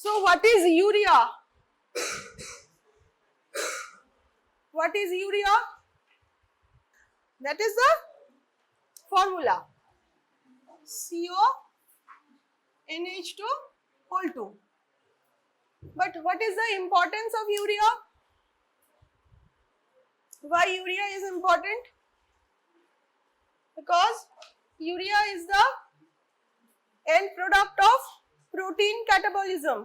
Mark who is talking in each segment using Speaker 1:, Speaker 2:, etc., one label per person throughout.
Speaker 1: So what is urea? What is urea? That is the formula. CONH2 whole 2. But what is the importance of urea? Why urea is important? Because urea is the end product of protein catabolism.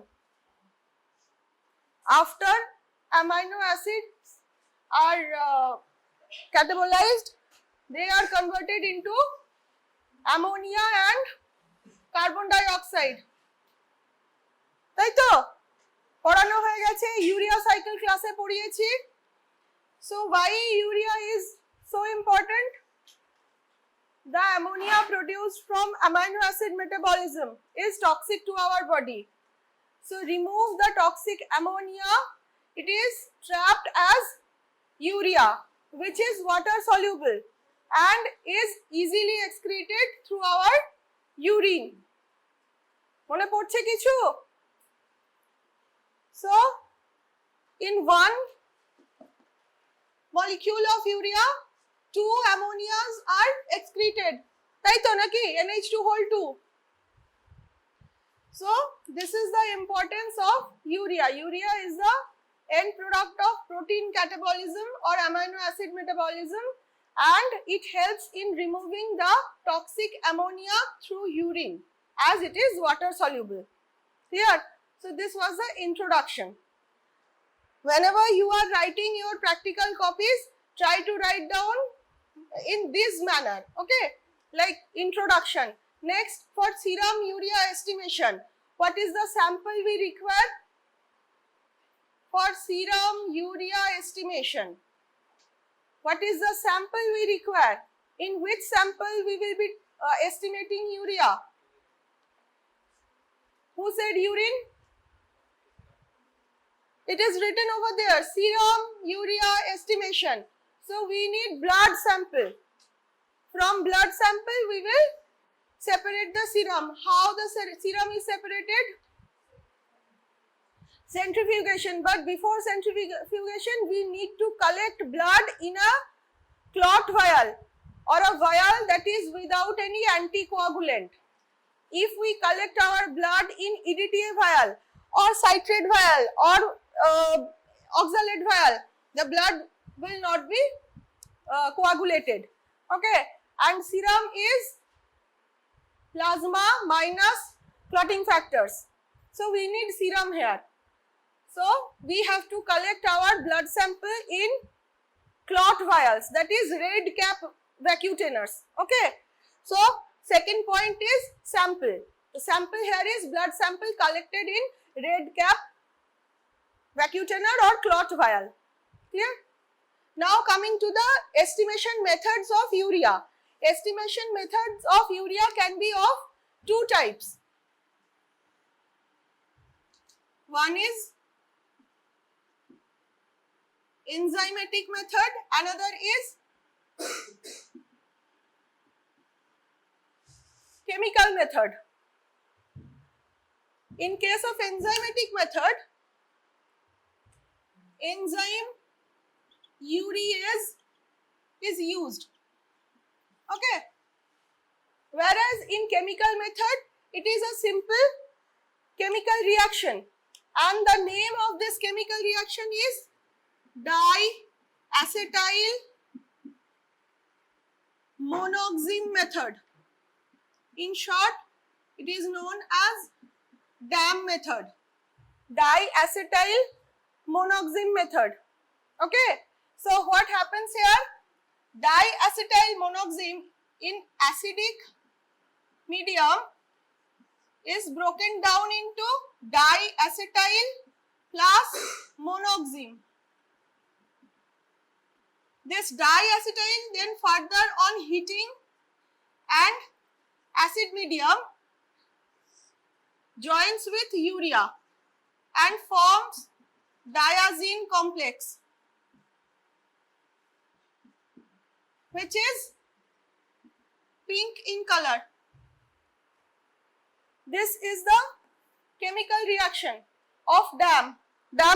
Speaker 1: After amino acids are catabolized, they are converted into ammonia and carbon dioxide. তাই তো পড়ানো হয়ে গেছে, urea cycle ক্লাসে পড়িয়েছি। So why urea is so important? The ammonia produced from amino acid metabolism is toxic to our body. So remove the toxic ammonia, it is trapped as urea, which is water soluble and is easily excreted through our urine. মনে পড়ছে কিছু? So in one molecule of urea, 2 ammonias are excreted. তাই তো নাকি? NH2 whole 2. So this is the importance of urea. Urea is the end product of protein catabolism or amino acid metabolism, and it helps in removing the toxic ammonia through urine as it is water soluble. Clear? So this was the introduction. Whenever you are writing your practical copies, try to write down in this manner, okay? Like introduction. Next, for serum urea estimation, what is the sample we require? For serum urea estimation, what is the sample we require? In which sample we will be estimating urea? Who said urine? It is written over there, serum urea estimation. So we need blood sample. From blood sample we will separate the serum. How the serum is separated? Centrifugation. But before centrifugation we need to collect blood in a clot vial or a vial that is without any anticoagulant. If we collect our blood in EDTA vial or citrate vial or oxalate vial, the blood will not be coagulated. Okay, and serum is plasma minus clotting factors. So we need serum here. So we have to collect our blood sample in clot vials, that is red cap vacutainers. Okay, so second point is sample. The sample here is blood sample collected in red cap vacutainer or clot vial. Clear? Now coming to the estimation methods of urea. Estimation methods of urea can be of two types. One is enzymatic method, another is chemical method. In case of enzymatic method, enzyme urease is used. Okay. Whereas in chemical method, it is a simple chemical reaction, and the name of this chemical reaction is diacetyl monoxime method. In short, it is known as DAM method, diacetyl monoxime method. Okay, so what happens here? Diacetyl monoxime in acidic medium is broken down into diacetyl plus monoxime. This diacetyl then further on heating and acid medium joins with urea and forms diazine complex, which is pink in color. This is the chemical reaction of DAM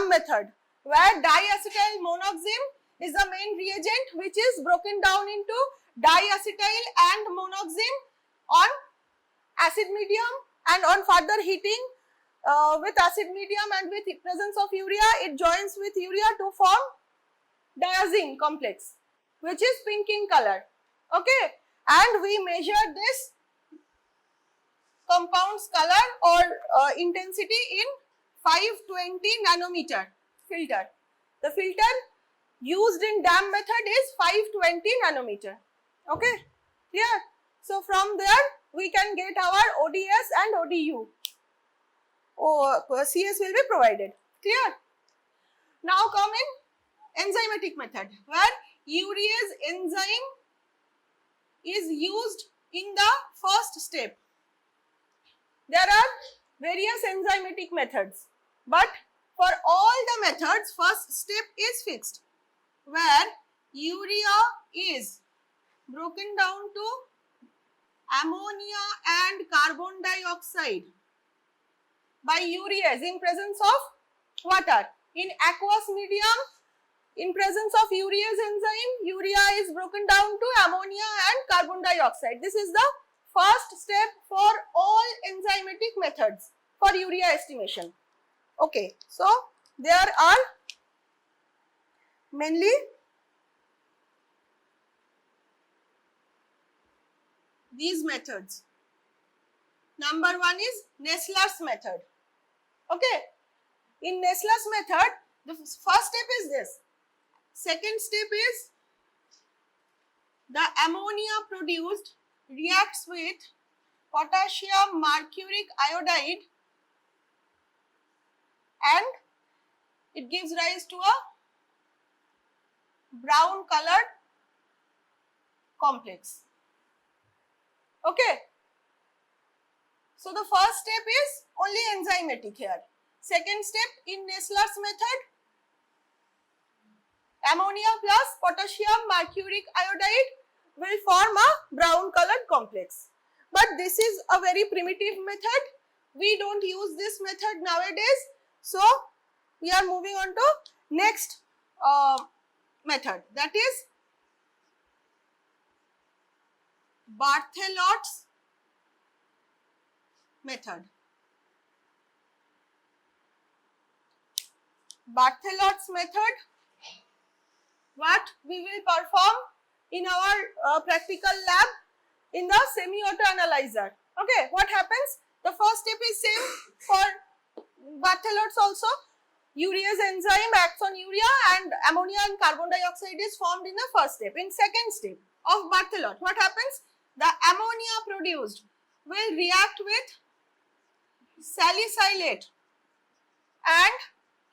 Speaker 1: method, where diacetyl monoxime is the main reagent which is broken down into diacetyl and monoxime on acid medium, and on further heating with acid medium and with presence of urea, it joins with urea to form diazine complex, which is pink in color. Okay, and we measure this compound's color or intensity in 520 nanometer filter. The filter used in DAM method is 520 nanometer. Okay, clear? So from there we can get our ODS and ODU. CS will be provided. Clear? Now come in enzymatic method, where urease enzyme is used in the first step. There are various enzymatic methods, but for all the methods, first step is fixed, where urea is broken down to ammonia and carbon dioxide by urease in presence of water. In aqueous medium, in presence of urease enzyme, urea is broken down to ammonia and carbon dioxide. This is the first step for all enzymatic methods for urea estimation. Okay, so there are mainly these methods. Number one is Nessler's method. Okay, in Nessler's method, the first step is this. Second step is the ammonia produced reacts with potassium mercuric iodide and it gives rise to a brown colored complex. Okay. So the first step is only enzymatic here. Second step in Nessler's method, ammonia plus potassium mercuric iodide will form a brown colored complex. But this is a very primitive method. We don't use this method nowadays. So we are moving on to next method, that is Barthelot's method. Barthelot's method, what we will perform in our practical lab in the semi-auto analyzer. Okay, what happens? The first step is same for Barthelot's also. Urease enzyme acts on urea and ammonia and carbon dioxide is formed in the first step. In second step of Barthelot, what happens? The ammonia produced will react with salicylate and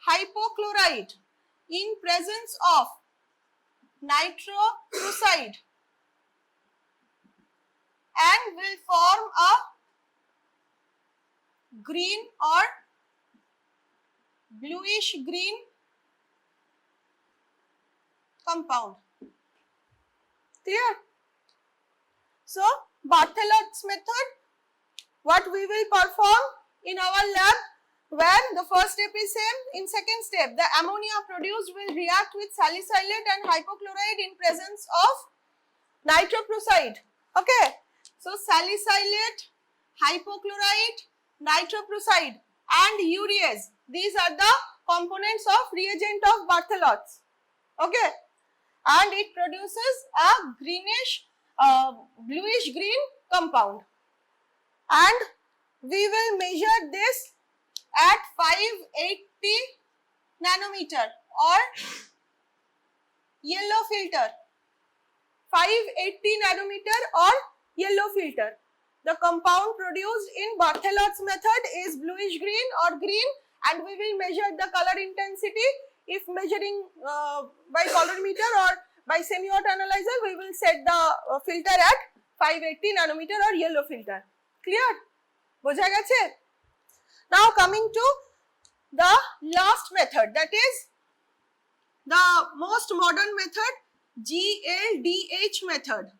Speaker 1: hypochlorite in presence of nitroprusside and will form a green or bluish green compound. Clear? So, Barthelot's method, what we will perform in our lab, where the first step is same. In second step, the ammonia produced will react with salicylate and hypochlorite in presence of nitroprusside. Okay. So, salicylate, hypochlorite, nitroprusside and urease, these are the components of reagent of Barthelot's. Okay. And it produces a greenish, bluish green compound. And we will measure this at 580 nanometer or yellow filter. 580 nanometer or yellow filter. The compound produced in Barthelot's method is bluish green or green, and we will measure the color intensity. If measuring by colorimeter or by semi-auto analyzer, we will set the filter at 580 nanometer or yellow filter. Clear? Bojha geche? Now coming to the last method, that is the most modern method, GLDH method.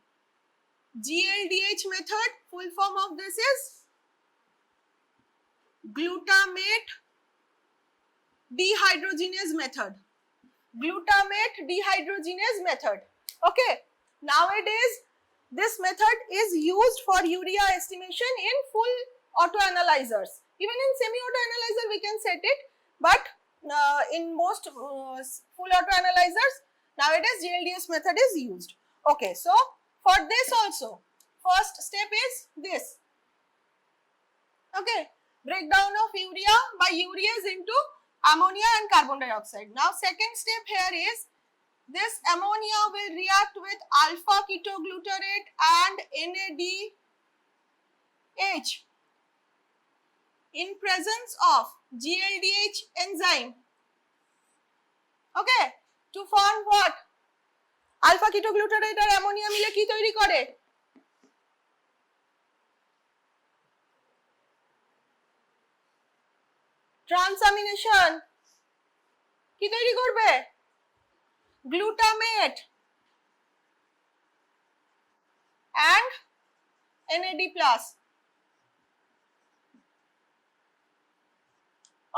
Speaker 1: GLDH method, full form of this is glutamate dehydrogenase method. Glutamate dehydrogenase method. Okay. Nowadays, this method is used for urea estimation in full auto analyzers. Even in semi-auto analyzer, we can set it, but in most full auto analyzers, nowadays GLDS method is used. Okay, so for this also, first step is this. Okay, breakdown of urea by urease into ammonia and carbon dioxide. Now, second step here is this ammonia will react with alpha ketoglutarate and NADH in presence of GLDH enzyme. Okay, to form what? Alpha ketoglutarate R ammonia মিলে কি তৈরি করে? ট্রান্সামিনেশন কি তৈরি করবে? Glutamate and NAD+.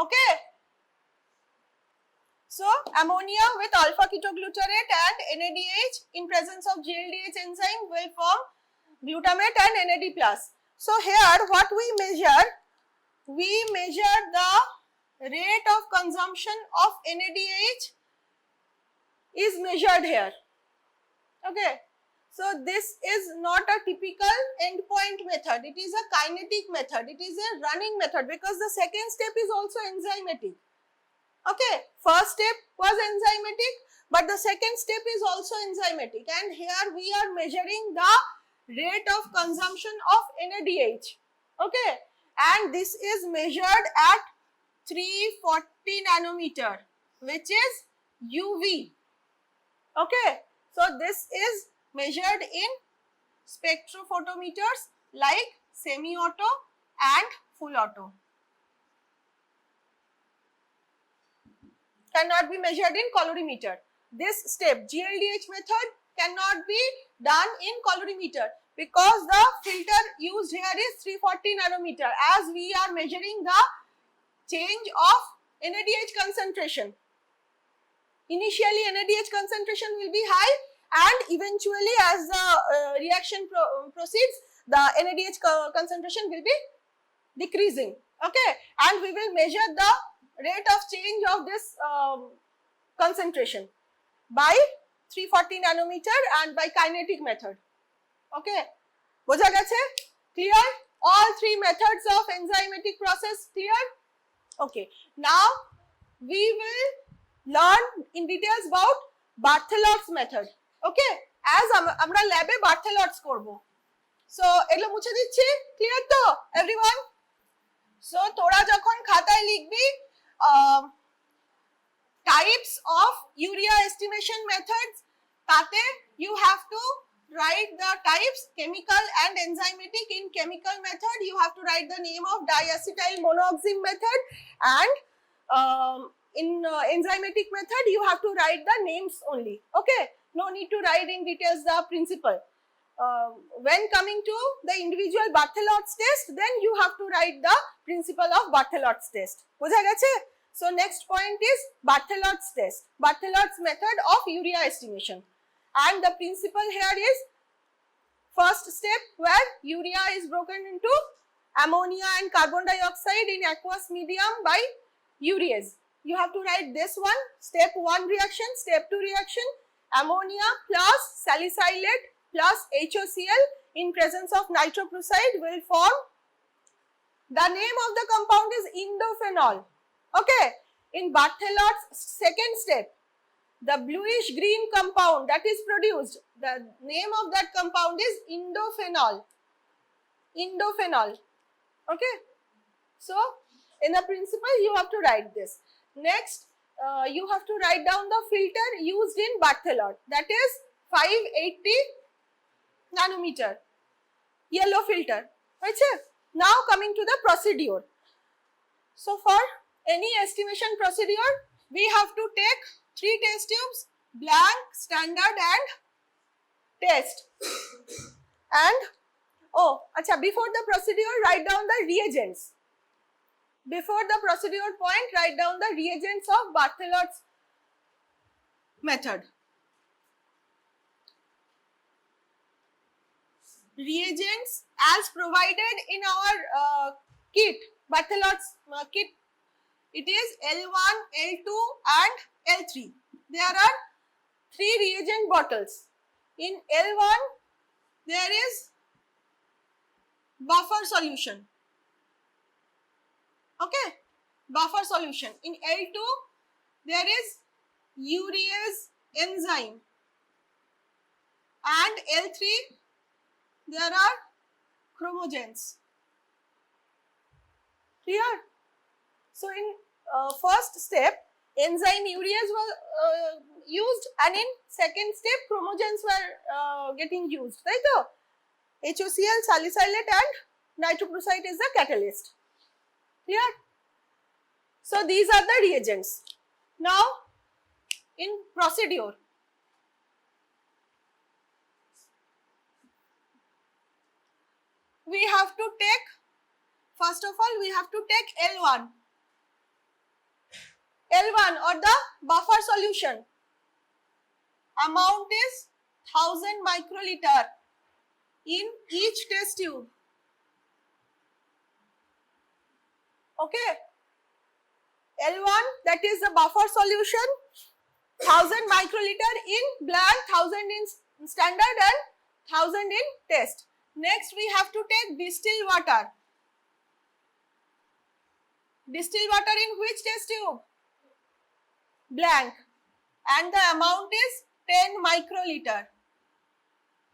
Speaker 1: Okay, so ammonia with alpha ketoglutarate and NADH in presence of GLDH enzyme will form glutamate and NAD+. So here what we measure the rate of consumption of NADH is measured here. Okay, so this is not a typical endpoint method, it is a kinetic method, it is a running method because the second step is also enzymatic. Okay, first step was enzymatic, but the second step is also enzymatic, and here we are measuring the rate of consumption of NADH. Okay, and this is measured at 340 nanometer, which is UV. Okay, so this is measured in spectrophotometers like semi-auto and full auto. Cannot be measured in colorimeter. This step, GLDH method, cannot be done in colorimeter because the filter used here is 340 nanometer as we are measuring the change of NADH concentration. Initially NADH concentration will be high and eventually as the reaction proceeds, the NADH concentration will be decreasing. Okay, and we will measure the rate of change of this concentration by 340 nanometer and by kinetic method. Okay, বোঝা গেছে? Clear? All three methods of enzymatic process clear? Okay, now we will learn in details about Barthelot's method. Okay, as আমরা ল্যাবে Barthelot's করব, so এগুলো মুছে দিচ্ছি। Clear তো everyone? So তোরা যখন খাতায় লিখবি types of urea estimation methods, তাতে you have to write the types chemical and enzymatic. In chemical method you have to write the name of diacetyl monoxime method, and in enzymatic method you have to write the names only. Okay, no need to write in details the principle. When coming to the individual Barthelot's test, then you have to write the principle of Barthelot's test. বোঝা গেছে? So next point is Barthelot's test, Barthelot's method of urea estimation, and the principle here is first step where urea is broken into ammonia and carbon dioxide in aqueous medium by urease. You have to write this one, step 1 reaction, step 2 reaction, ammonia plus salicylate plus HOCl in presence of nitroprusside will form, the name of the compound is indophenol. Okay, in Barthelot's second step, the bluish green compound that is produced, the name of that compound is indophenol. Indophenol. Okay, so in the principle you have to write this. Next, you have to write down the filter used in Barthelot, that is 580 nanometer yellow filter. Right? Now coming to the procedure. So for any estimation procedure, we have to take 3 test tubes, blank, standard and test. And before the procedure, write down the reagents. Before the procedure point, write down the reagents of Barthelot's method. Reagents as provided in our kit, Barthelot's kit, it is L1, L2 and L3. There are 3 reagent bottles. In L1, there is buffer solution. Okay, buffer solution. In L2, there is urease enzyme, and L3, there are chromogens. Clear? So in first step, enzyme urease was used, and in second step, chromogens were getting used, right? So HOCl, salicylate and nitroprusside is the catalyst. Clear? So these are the reagents. Now in procedure, we have to take, first of all, we have to take L1. L1 or the buffer solution. Amount is 1000 microliter in each test tube. Okay. L1, that is the buffer solution, 1000 microliter in blank, 1000 in standard and 1000 in test. Next we have to take distilled water. Distilled water in which test tube? Blank. And the amount is 10 microliter.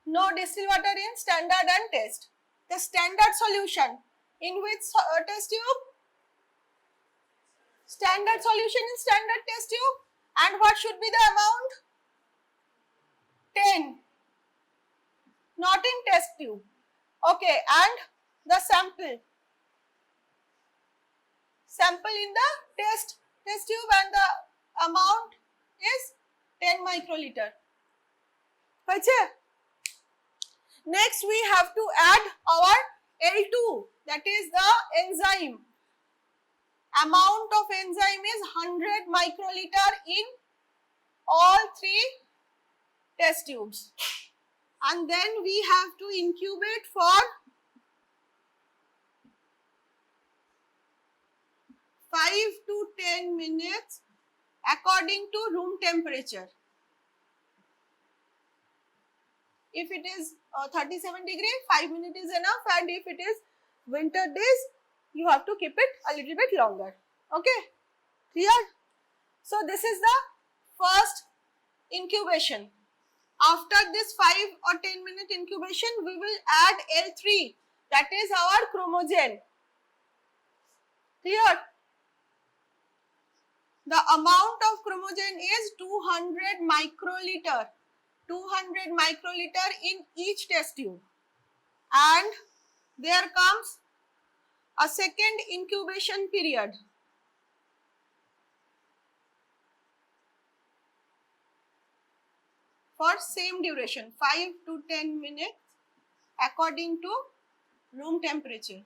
Speaker 1: No distilled water in standard and test. The standard solution in which test tube? Standard solution in standard test tube. And what should be the amount? 10. Not in test tube. Okay, and the sample. Sample in the test tube, and the amount is 10 microliter. Next we have to add our L2, that is the enzyme. Amount of enzyme is 100 microliter in all 3 test tubes. And then we have to incubate for 5 to 10 minutes according to room temperature. If it is 37 degree, 5 minutes is enough, and if it is winter days, you have to keep it a little bit longer. Okay, clear? So this is the first incubation. After this 5 or 10 minute incubation, we will add L3, that is our chromogen. Clear? The amount of chromogen is 200 microliter. 200 microliter in each test tube. And there comes a second incubation period. For same duration, 5 to 10 minutes according to room temperature.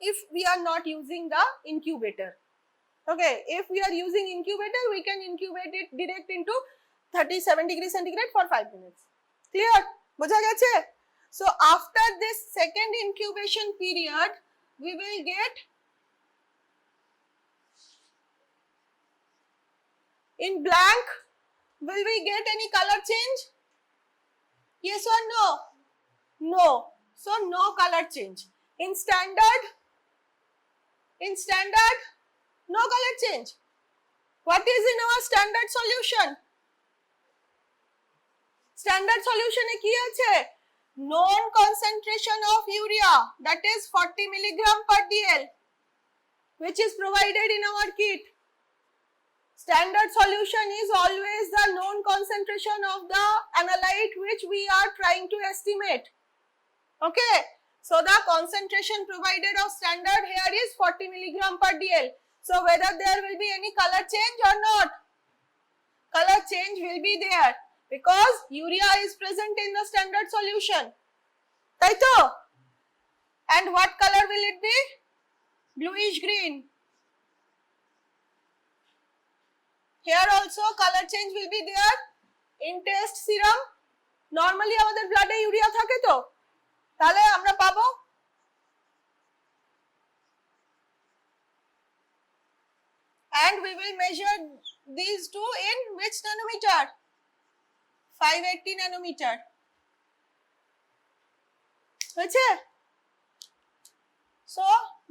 Speaker 1: If we are not using the incubator. Okay, if we are using incubator, we can incubate it direct into 37 degrees centigrade for 5 minutes. Clear? Bujha geche? So after this second incubation period, we will get, in blank, will we get any color change? Yes or no? No. So no color change. In standard, no color change. What is in our standard solution? Standard solution e ki ache? Known concentration of urea, that is 40 milligram per dl, which is provided in our kit. Standard solution is always the known concentration of the analyte which we are trying to estimate. Okay, so the concentration provided of standard here is 40 milligram per dl. So whether there will be any color change or not? Color change will be there because urea is present in the standard solution. Taito? And what color will it be? Bluish green. Here also color change will be there in test serum. Normally আমাদের ব্লাডে urea থাকে তো, তাহলে আমরা পাবো and we will measure these two in which nanometer? 580 nanometer. হয়েছে? So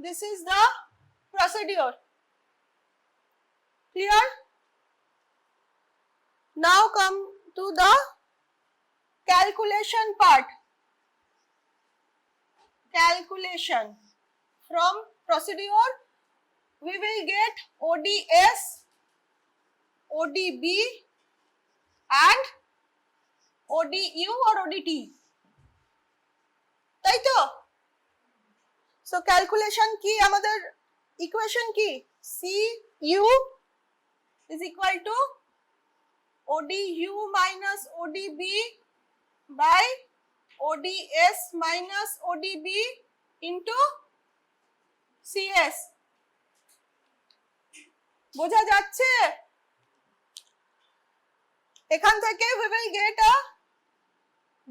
Speaker 1: this is the procedure. Clear? Now come to the calculation part. Calculation. From procedure we will get ODS, ODB and ODU or ODT. তাই তো? So calculation কি আমাদের equation কি? CU is equal to ODU minus ODB by ODS minus ODB into CS. বোঝা যাচ্ছে? এখান থেকে we will get a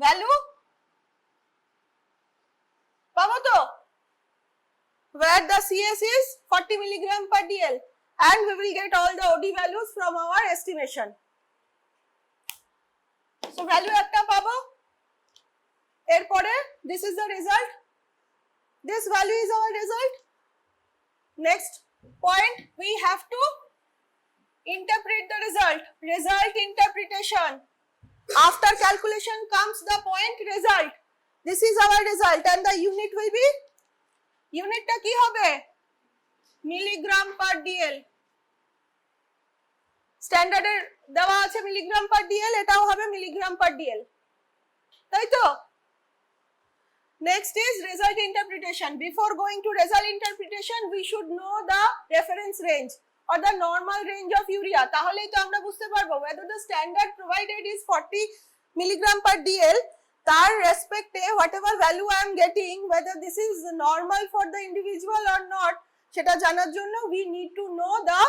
Speaker 1: value. পাবো তো? Where the CS is 40 milligram per DL and we will get all the OD values from our estimation. So value একটা পাবো, এরপরে this is the result, this value is our result. Next point, we have to interpret the result interpretation. After calculation comes the point result. This is our result and the unit will be, unitটা কি হবে? Milligram per DL. স্ট্যান্ডার্ডের দেওয়া আছে milligram per DL, এটাও হবে milligram per DL, তাই তো? Next is result interpretation. Before going to result interpretation, we should know the reference range or the normal range of urea. তাহলেই তো আমরা বুঝতে পারবো whether the standard provided is 40 milligram per DL, তার রেসপেক্টে whatever value I am getting, whether this is normal for the individual or not, সেটা জানার জন্য we need to know the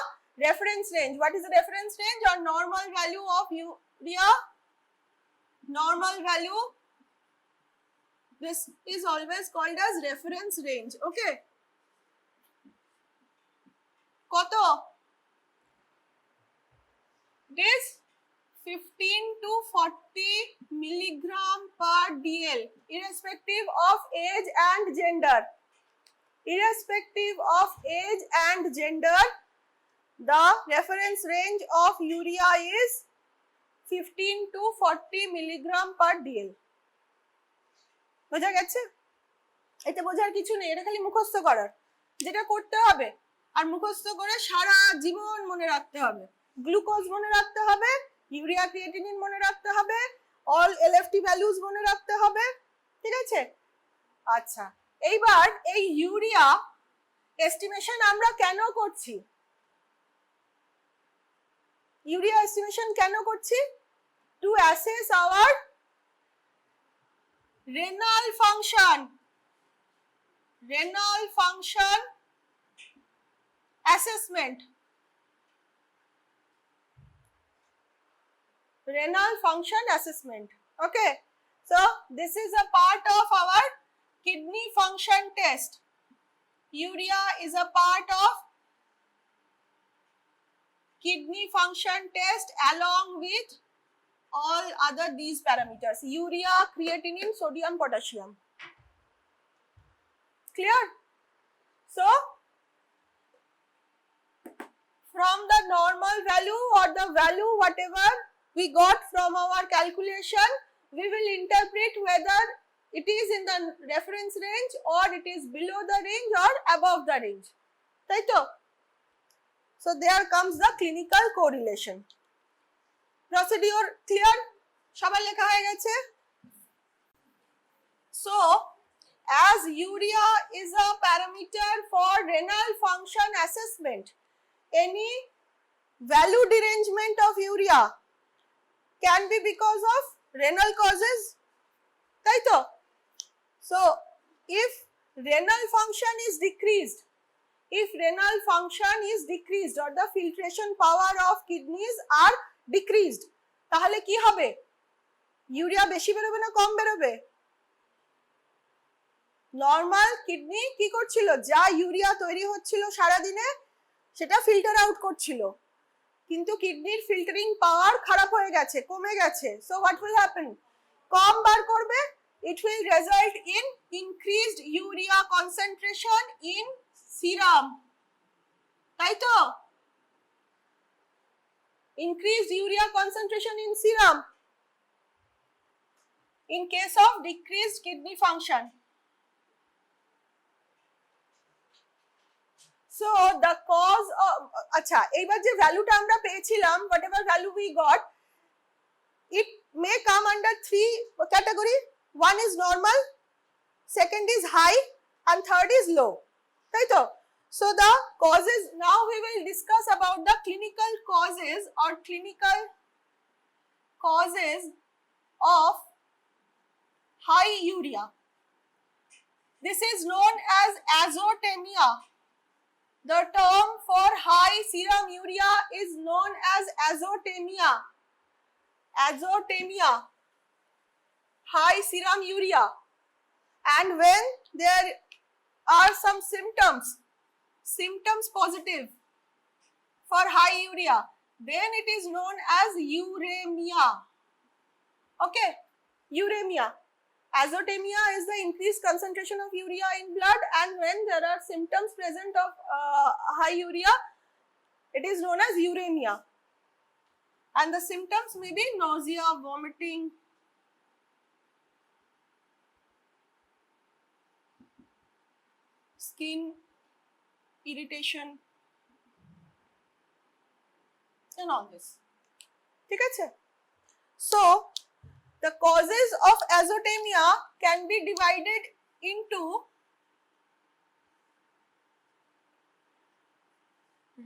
Speaker 1: reference range. What is the reference range or normal value of urea? Normal value, this is always called as reference range. Okay, কত? This 15 to 40 milligram per DL, irrespective of age and gender. Irrespective of age and gender, the reference range of urea is 15 to 40 milligram per DL. বোঝা গেছে? এটা বোঝার কিছু নেই, এটা খালি মুখস্থ করার, যেটা করতে হবে আর মুখস্থ করে সারা জীবন মনে রাখতে হবে। গ্লুকোজ মনে রাখতে হবে, ইউরিয়া ক্রিয়েটিনিন মনে রাখতে হবে, অল এলএফটি ভ্যালুজ মনে রাখতে হবে, ঠিক আছে? আচ্ছা, এইবার এই ইউরিয়া এস্টিমেশন আমরা কেন করছি? ইউরিয়া এস্টিমেশন কেন করছি? To assess our renal function assessment. Renal function assessment. Okay, so this is a part of our kidney function test. Urea is a part of kidney function test along with all other these parameters: urea, creatinine, sodium, potassium. Clear? So from the normal value or the value whatever we got from our calculation, we will interpret whether it is in the reference range or it is below the range or above the range, তাই তো? So there comes the clinical correlation. Procedure clear? সবার লেখা হয়ে গেছে? So as urea is a parameter for renal function assessment, any value derangement of urea can be because of renal causes, তাই তো? So if renal function is decreased, if renal function is decreased or the filtration power of kidneys are decreased, তাহলে কি হবে? Urea বেশি বেরোবে না কম বেরোবে? Normal kidney কি করছিল, যা ইউরিয়া তৈরি হচ্ছিল সারা দিনে সেটা ফিল্টার আউট করছিল, কিন্তু কিডনির ফিল্টারিং পাওয়ার খারাপ হয়ে গেছে, কমে গেছে। So what will happen? কম বার করবে, it will result in increased urea concentration in serum, তাই তো? increased urea concentration in serum in case of decreased kidney function. So the cause of, আচ্ছা এইবার যে ভ্যালুটা আমরা পেয়েছিলাম, whatever value we got, it may come under three category. One is normal, second is high, and third is low, তাই তো? So the causes, now we will discuss about the clinical causes or clinical causes of high urea. This is known as azotemia. The term for high serum urea is known as azotemia. Azotemia, high serum urea. And when there are some symptoms positive for high urea, then it is known as uremia. Okay, uremia. Azotemia is the increased concentration of urea in blood, and when there are symptoms present of high urea, it is known as uremia. And the symptoms may be nausea, vomiting, skin irritation, and all this. ঠিক আছে? So the causes of azotemia can be divided into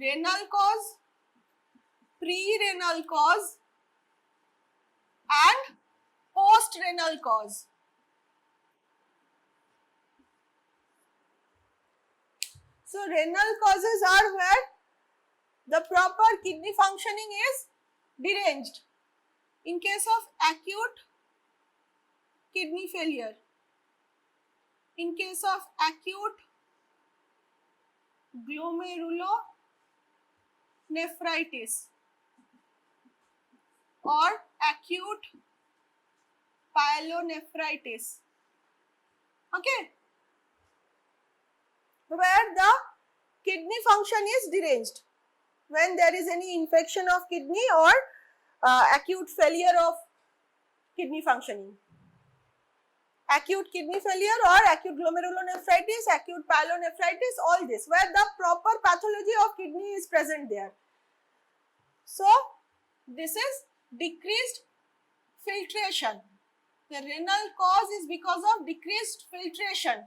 Speaker 1: renal cause, pre-renal cause, and post-renal cause. So renal causes are where the proper kidney functioning is deranged. In case of acute kidney failure, in case of acute glomerulonephritis or acute pyelonephritis, okay, where the kidney function is deranged, when there is any infection of kidney or acute failure of kidney functioning. Acute kidney failure or acute glomerulonephritis, acute pyelonephritis, all this, where the proper pathology of kidney is present there. So this is decreased filtration. The renal cause is because of decreased filtration.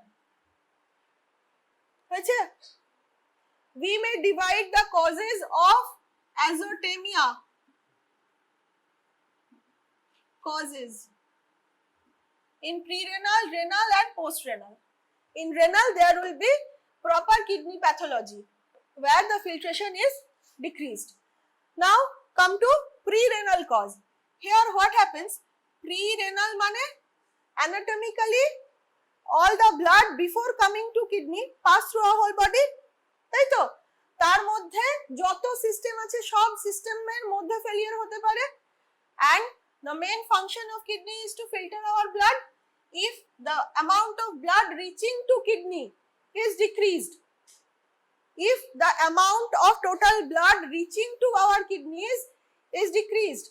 Speaker 1: We may divide the causes of azotemia. Causes in pre-renal, renal, and post-renal. In renal, there will be proper kidney pathology where the filtration is decreased. Now come to pre-renal cause. Here what happens? Pre-renal mane anatomically all the blood before coming to kidney pass through our whole body, তাই তো? তার মধ্যে যত system আছে সব সিস্টেমের মধ্যে failure হতে পারে, and the main function of kidney is to filter our blood. If the amount of blood reaching to kidney is decreased, if the amount of total blood reaching to our kidneys is decreased,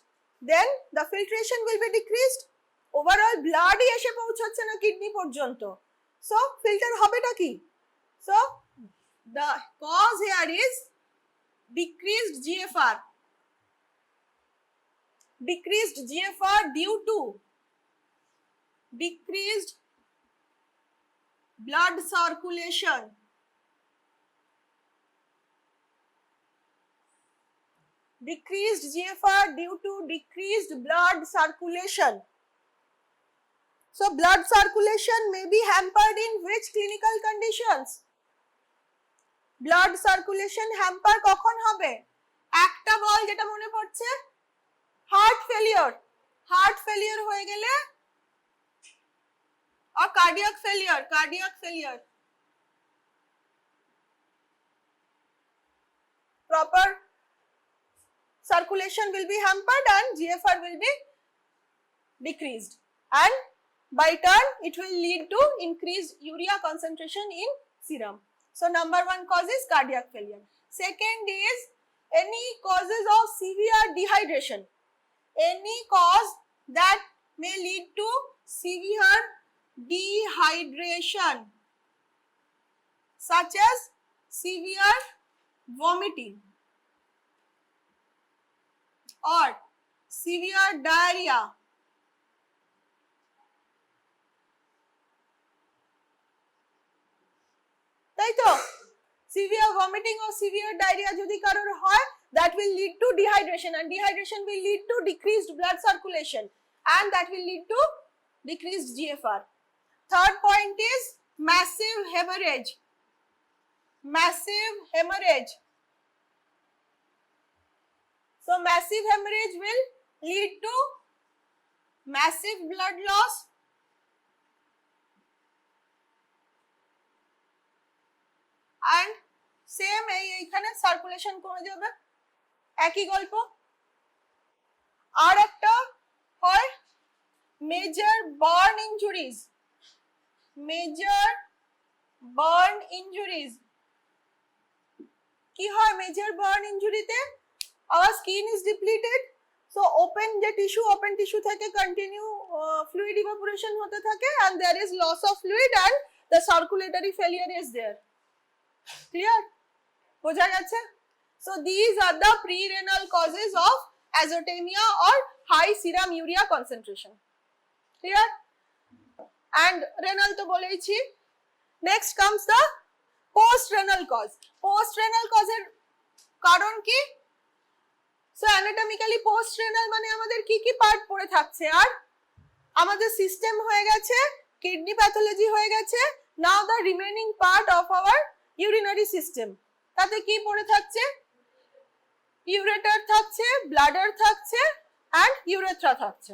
Speaker 1: then the filtration will be decreased. Overall blood hi eshe পৌঁছাচ্ছে না kidney পর্যন্ত, so filter হবেটা কি? So the cause here is decreased GFR. Decreased GFR due to decreased blood circulation. Decreased GFR due to decreased blood circulation. So blood circulation may be hampered in which clinical conditions? Blood circulation hamper কখন হবে? একটা বল যেটা মনে পড়ছে, heart failure হয়ে গেলে, or cardiac failure. Proper circulation will be hampered and GFR will be decreased, and by turn it will lead to increased urea concentration in serum. So number one cause is cardiac failure. Second is any causes of severe dehydration. Any cause that may lead to severe dehydration, such as severe vomiting or severe diarrhea. তাই তো, severe vomiting or severe diarrhea যদি কারোর হয়, that will lead to dehydration, and dehydration will lead to decreased blood circulation, and that will lead to decreased GFR. Third point is massive hemorrhage. So massive hemorrhage will lead to massive blood loss, and same এইখানে circulation কমে যাবে, একই গল্প। আর একটা হয় major burn injuries. কি হয় major burn ইনজুরিতে? our skin is depleted, so open tissue থেকে continue fluid evaporation হতে থাকে, and there is loss of fluid and the circulatory failure is there. Clear? বোঝা গেছে? So these are the pre-renal causes of azotemia or high serum urea concentration. Clear? And renal to বলেইছি। Next comes the post-renal cause. Post-renal cause এর কারণ কি? So anatomically post-renal মানে আমাদের কি কি part পড়ে থাকছে? আর আমাদের সিস্টেম হয়ে গেছে, কিডনি প্যাথোলজি হয়ে গেছে, now the remaining part of our urinary system. তাতে কি পড়ে থাকছে? ureter থাকছে, bladder থাকছে, and urethra থাকছে.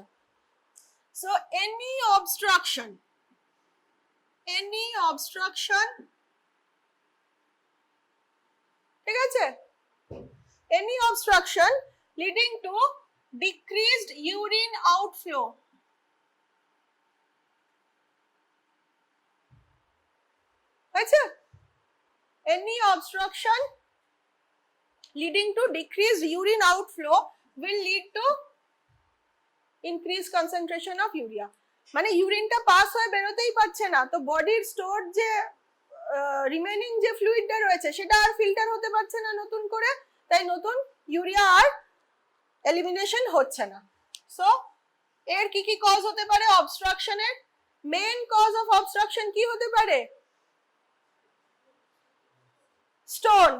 Speaker 1: So any obstruction ঠিক আছে? Any obstruction leading to decreased urine outflow, আচ্ছা, any obstruction leading to decreased urine outflow will lead to increased concentration of urea. মানে ইউরিনটা পাস হয়ে বেরোতেই পারছে না, তো বডির স্টোর যে রিমেইনিং যে ফ্লুইডটা রয়েছে সেটা আর ফিল্টার হতে পারছে না নতুন করে, তাই নতুন ইউরিয়া আর এলিমিনেশন হচ্ছে না। সো এর কি কি কজ হতে পারে অবস্ট্রাকশনের? মেইন কজ অফ অবস্ট্রাকশন কি হতে পারে? Stone,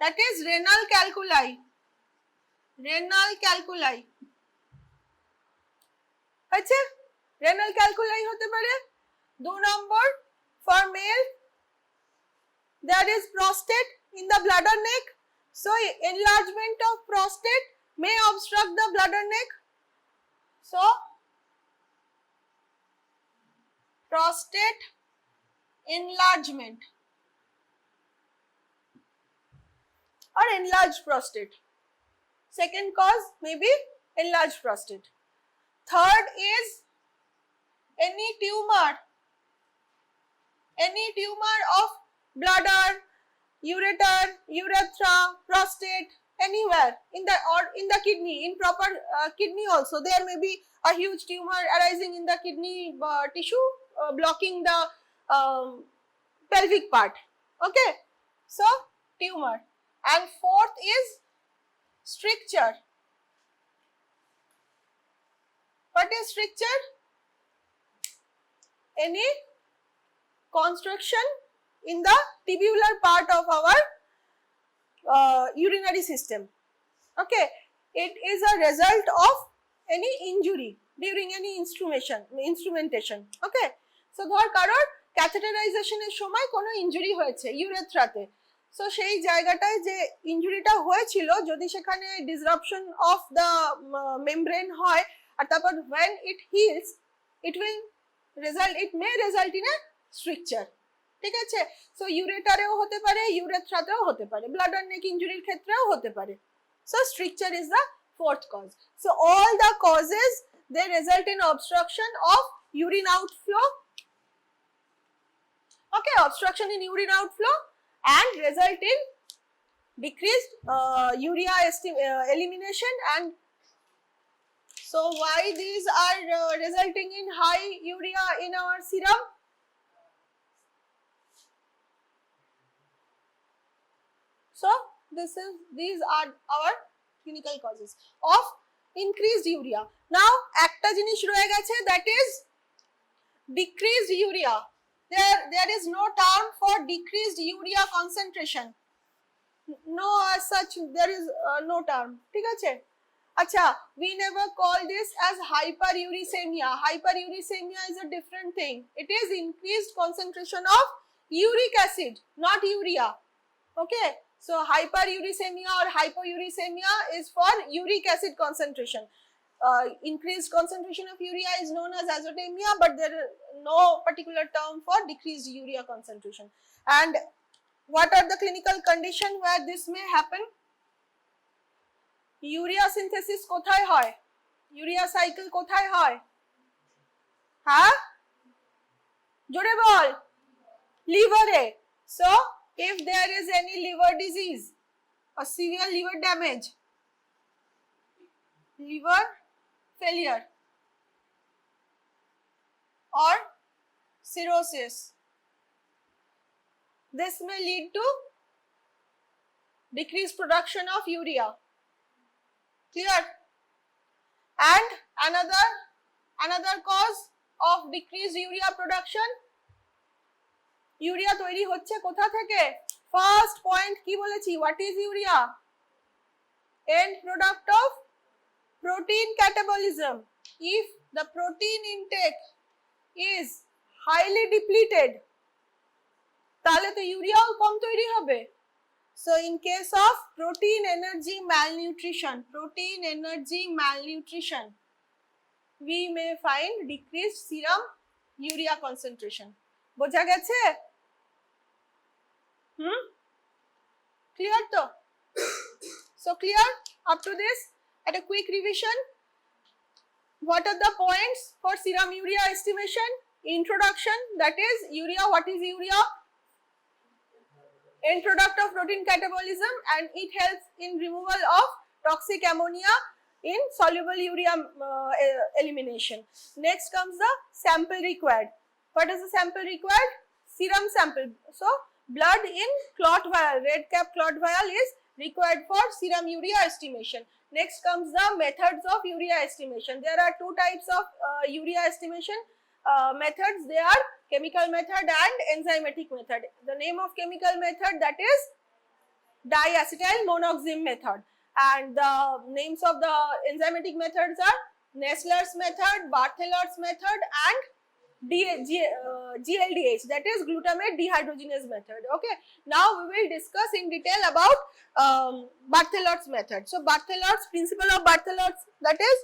Speaker 1: that is renal calculi. আচ্ছা, renal calculi হতে পারে। 2 নম্বর, for male there is prostate in the bladder neck, so enlargement of prostate may obstruct the bladder neck. So prostate enlargement or enlarged prostate. Second cause may be enlarged prostate. Third is any tumor of bladder, ureter, urethra, prostate, anywhere in the kidney, in proper kidney also there may be a huge tumor arising in the kidney tissue, blocking the pelvic part. Okay, so tumor. And fourth is stricture. What is stricture? Any constriction in the tubular part of our urinary system. Okay, it is a result of any injury. during any instrumentation. Okay, so ধর কারোর ক্যাথেটারাইজেশনের সময় কোনো injury হয়েছে ইউরেথ্রাতে, so সেই জায়গাটায় যে ইনজুরিটা হয়েছিল যদি সেখানে ডিসরাপশন অফ দ্য মেমব্রেন হয় আর তারপর when it heals it may result in a stricture. ঠিক আছে, সো ইউরেটারেও হতে পারে ইউরেথ্রাতেও হতে পারে, ব্লাড অ্যান্ড নেক ইনজুরির ক্ষেত্রেও হতে পারে. So stricture is the fourth cause. So all the causes they result in obstruction of urine outflow. Okay, obstruction in urine outflow and result in decreased urea elimination. And so why these are resulting in high urea in our serum? So these are our clinical causes of increased urea. Now একটা জিনিস রয়ে গেছে, that is decreased urea. There is no term for decreased urea concentration. No, as such there is no term. ঠিক আছে, আচ্ছা, we never call this as hyperuricemia. Hyperuricemia is a different thing. It is increased concentration of uric acid, not urea. Okay, so hyperuricemia or hypouricemia is for uric acid concentration. Increased concentration of urea is known as azotemia, but there is no particular term for decreased urea concentration. And what are the clinical conditions where this may happen? Urea synthesis কোথায় হয়? Urea cycle কোথায় হয়? হ্যাঁ, জোরে বল। লিভারে। So if there is any liver disease or severe liver damage, liver failure or cirrhosis, this may lead to decreased production of urea. Clear? And another cause of decreased urea production, urea তৈরি হচ্ছে কোথা থেকে? First point কি বলেছি? What is urea? End product of protein catabolism. If the protein intake is highly depleted, তাহলে তো ইউরিয়াও কম তৈরি হবে. So in case of protein energy malnutrition, we may find decreased serum urea concentration. বোঝা গেছে? Clear to? So clear up to this? At a quick revision, what are the points for serum urea estimation? Introduction, that is urea. What is urea? End product of protein catabolism, and it helps in removal of toxic ammonia in soluble urea elimination. Next comes the sample required. What is the sample required? Serum sample. So blood in clot vial, red cap clot vial is required for serum urea estimation. Next comes the methods of urea estimation. There are two types of urea estimation methods. They are chemical method and enzymatic method. The name of chemical method, that is diacetyl monoxime method, and the names of the enzymatic methods are Nessler's method, Barthelot's method, and GLDH, that is glutamate dehydrogenase method. Okay, now we will discuss in detail about Barthelot's method. So Barthelot's principle of Barthelot's, that is,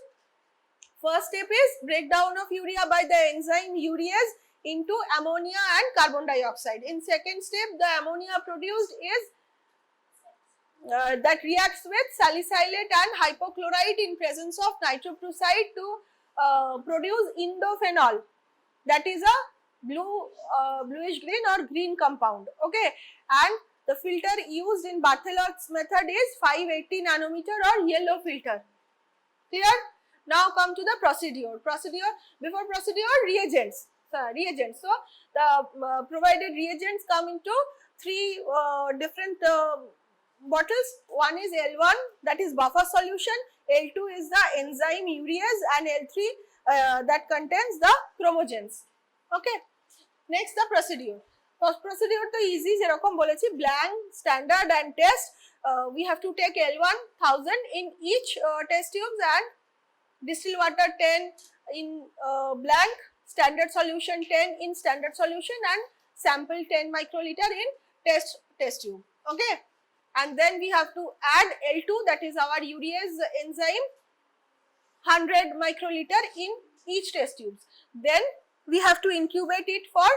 Speaker 1: first step is breakdown of urea by the enzyme urease into ammonia and carbon dioxide. In second step, the ammonia produced is that reacts with salicylate and hypochlorite in presence of nitroprusside to produce indophenol, that is a bluish green or green compound. Okay, and the filter used in Barthelot's method is 580 nanometer or yellow filter. Clear? Now come to the procedure. Before procedure, reagents. So the provided reagents come into three different bottles. One is L1, that is buffer solution. L2 is the enzyme urease, and L3 that contains the chromogens. Okay, next the procedure. Procedure to easy, যেরকম বলেছি, blank, standard and test. We have to take L1 1000 in each test tubes and distilled water 10 in blank, standard solution 10 in standard solution, and sample 10 microliter in test tube. Okay, and then we have to add L2, that is our urease enzyme, 100 microliter in each test tubes. Then we have to incubate it for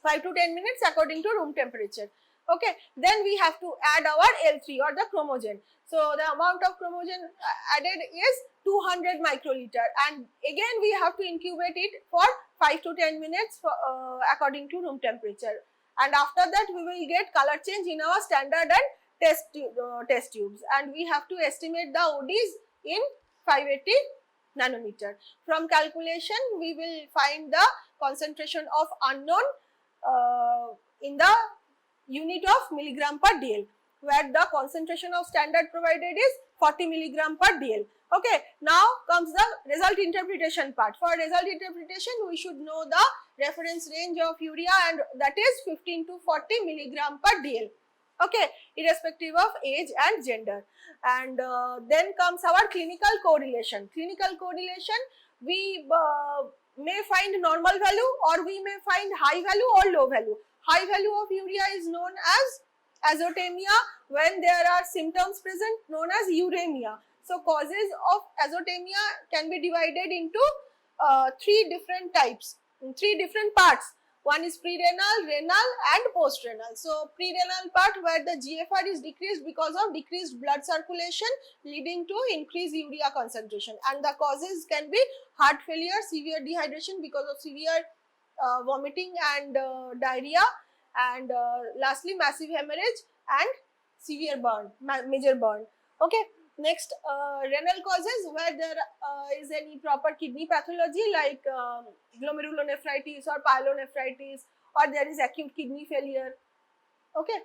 Speaker 1: 5 to 10 minutes according to room temperature. Okay, then we have to add our L3 or the chromogen. So the amount of chromogen added is 200 microliter, and again we have to incubate it for 5 to 10 minutes for, according to room temperature, and after that we will get color change in our standard and test tubes, and we have to estimate the ODs in 580 nanometer. From calculation we will find the concentration of unknown in the unit of milligram per dl, where the concentration of standard provided is 40 milligram per dl. Okay, now comes the result interpretation part. For result interpretation, we should know the reference range of urea, and that is 15 to 40 milligram per dl. Okay, irrespective of age and gender. And then comes our clinical correlation. Clinical correlation, we may find normal value, or we may find high value or low value. High value of urea is known as azotemia. When there are symptoms present, known as uremia. So causes of azotemia can be divided into 3 different types, 3 different parts. One is pre-renal, renal and post-renal. So pre-renal part, where the GFR is decreased because of decreased blood circulation, leading to increased urea concentration, and the causes can be heart failure, severe dehydration because of severe vomiting and diarrhea, and lastly massive hemorrhage and severe burn, major burn. Okay, next renal causes, where there is any proper kidney pathology like glomerulonephritis or pyelonephritis, or there is acute kidney failure. Okay,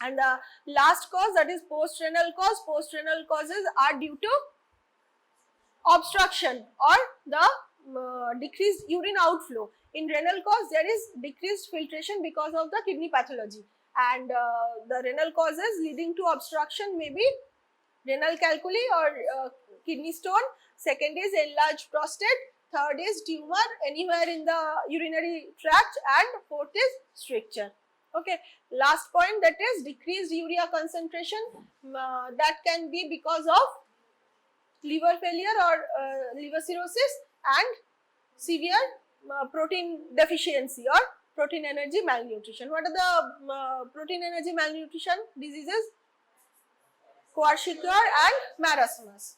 Speaker 1: and the last cause, that is post-renal cause. Post-renal causes are due to obstruction or the decreased urine outflow. In renal cause, there is decreased filtration because of the kidney pathology, and the renal causes leading to obstruction may be renal calculi or kidney stone. Second is enlarged prostate. Third is tumor anywhere in the urinary tract, and fourth is stricture. Okay, last point, that is decreased urea concentration, that can be because of liver failure or liver cirrhosis and severe protein deficiency or protein energy malnutrition. What are the protein energy malnutrition diseases? Kwashiorkor and marasmus.